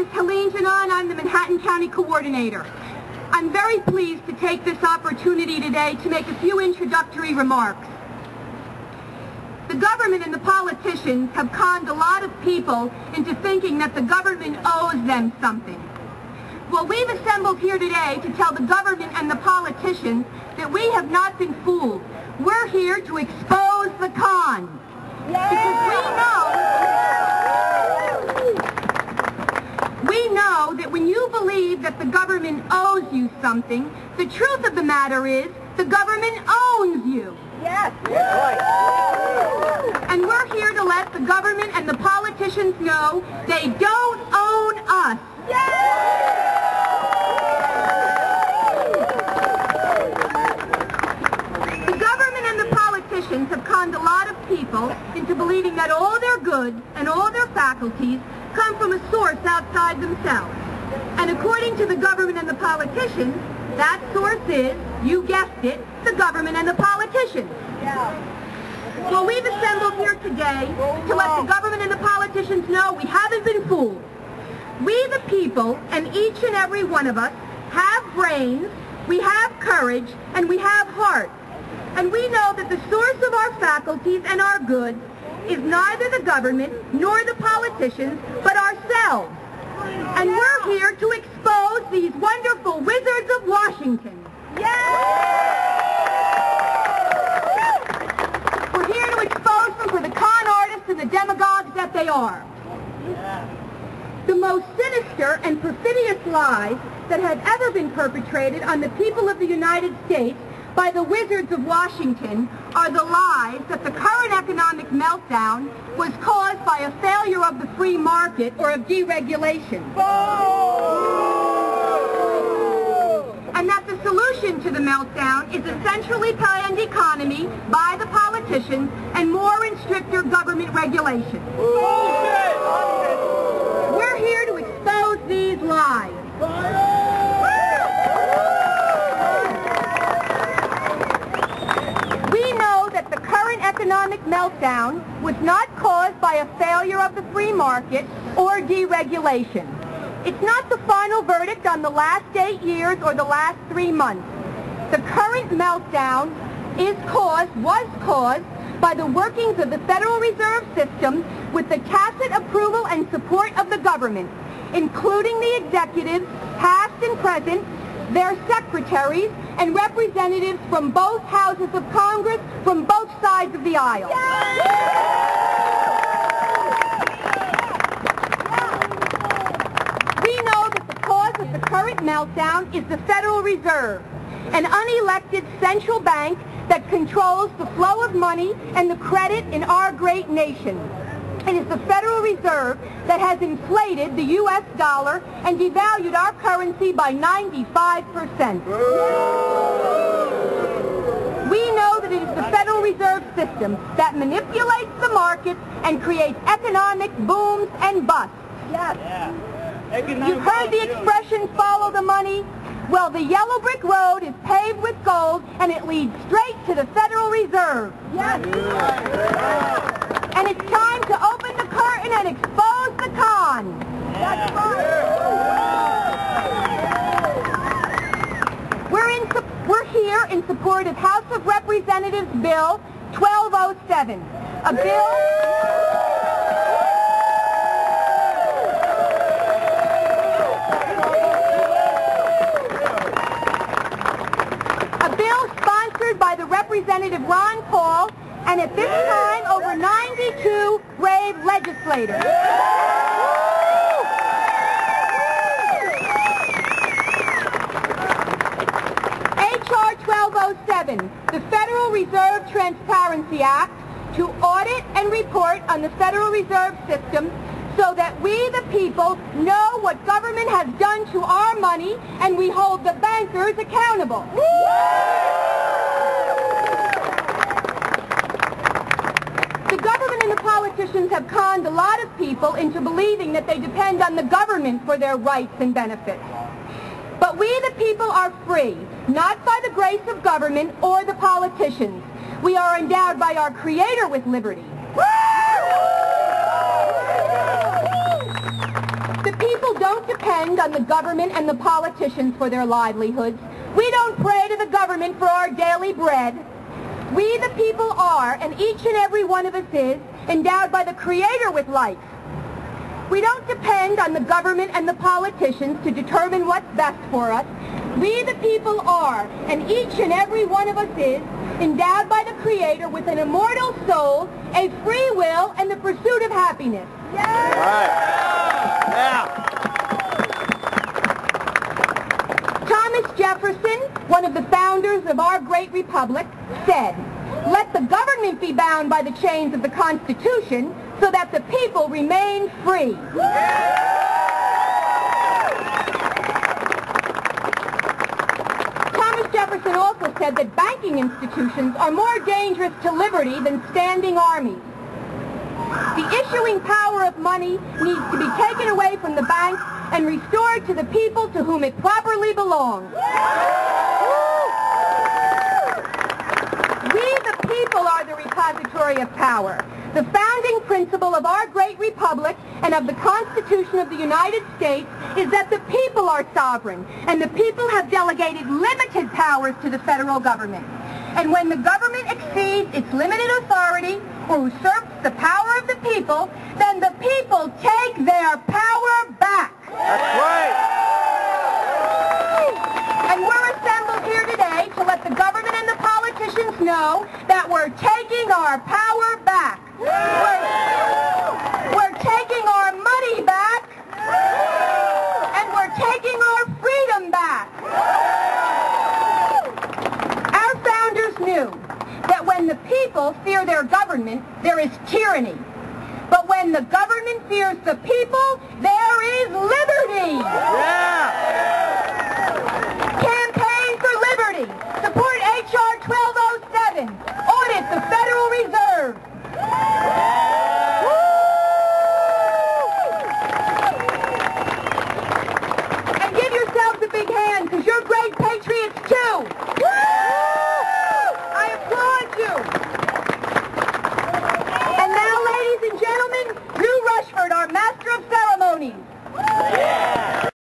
is Helene Jnane. I'm the Manhattan County Coordinator. I'm very pleased to take this opportunity today to make a few introductory remarks. The government and the politicians have conned a lot of people into thinking that the government owes them something. Well, we've assembled here today to tell the government and the politicians that we have not been fooled. We're here to expose the con. Because we know that when you believe that the government owes you something, the truth of the matter is the government owns you. Yes. And we're here to let the government and the politicians know they don't own us. The government and the politicians have conned a lot of people into believing that all their goods and all their faculties come from a source outside themselves. And according to the government and the politicians, that source is, you guessed it, the government and the politicians. Well, we've assembled here today to let the government and the politicians know we haven't been fooled. We the people, and each and every one of us, have brains, we have courage, and we have heart. And we know that the source of our faculties and our goods is neither the government nor the politicians, but ourselves. And we're here to expose these wonderful wizards of Washington. We're here to expose them for the con artists and the demagogues that they are. The most sinister and perfidious lies that have ever been perpetrated on the people of the United States by the wizards of Washington are the lies that the current economic meltdown was caused by a failure of the free market or of deregulation. And that the solution to the meltdown is a centrally planned economy by the politicians and more and stricter government regulation. We're here to expose these lies. We know that the current economic meltdown was not caused by a failure of the free market or deregulation. It's not the final verdict on the last 8 years or the last 3 months. The current meltdown was caused by the workings of the Federal Reserve System with the tacit approval and support of the government, including the executives, past and present, their secretaries, and representatives from both houses of Congress, from both sides of the aisle. We know that the cause of the current meltdown is the Federal Reserve, an unelected central bank that controls the flow of money and the credit in our great nation. It is the Federal Reserve that has inflated the U.S. dollar and devalued our currency by 95%. We know that it is the Federal Reserve System that manipulates the markets and creates economic booms and busts. You've heard the expression, follow the money? Well, the yellow brick road is paved with gold, and it leads straight to the Federal Reserve. And it's time to open the curtain and expose the con. We're here in support of House of Representatives Bill 1207, a bill sponsored by the Representative Ron Paul, and at this time, over 92 brave legislators. H.R. 1207, the Federal Reserve Transparency Act, to audit and report on the Federal Reserve System so that we, the people, know what government has done to our money and we hold the bankers accountable. The government and the politicians have conned a lot of people into believing that they depend on the government for their rights and benefits. But we, the people, are free, not by the grace of government or the politicians. We are endowed by our Creator with liberty. The people don't don't depend on the government and the politicians for their livelihoods. We don't pray to the government for our daily bread. We, the people, are, and each and every one of us is, endowed by the Creator with life. We don't depend on the government and the politicians to determine what's best for us. We, the people, are, and each and every one of us is, endowed by the Creator with an immortal soul, a free will, and the pursuit of happiness. Yeah. Right. Yeah. Thomas Jefferson, one of the founders of our great republic, said, "Let the government be bound by the chains of the Constitution so that the people remain free." Thomas Jefferson also said that banking institutions are more dangerous to liberty than standing armies. The issuing power of money needs to be taken away from the banks and restored to the people to whom it properly belongs. We, the people, are the repository of power. The founding principle of our great republic and of the Constitution of the United States is that the people are sovereign, and the people have delegated limited powers to the federal government. And when the government exceeds its limited authority or usurps the power of the people, then the people take their power back. That's right. And we're assembled here today to let the government and the politicians know that we're taking our power back. We're taking our money back, and we're taking our freedom back. Our founders knew that when the people fear their government, there is tyranny. But when the government fears the people, there is liberty.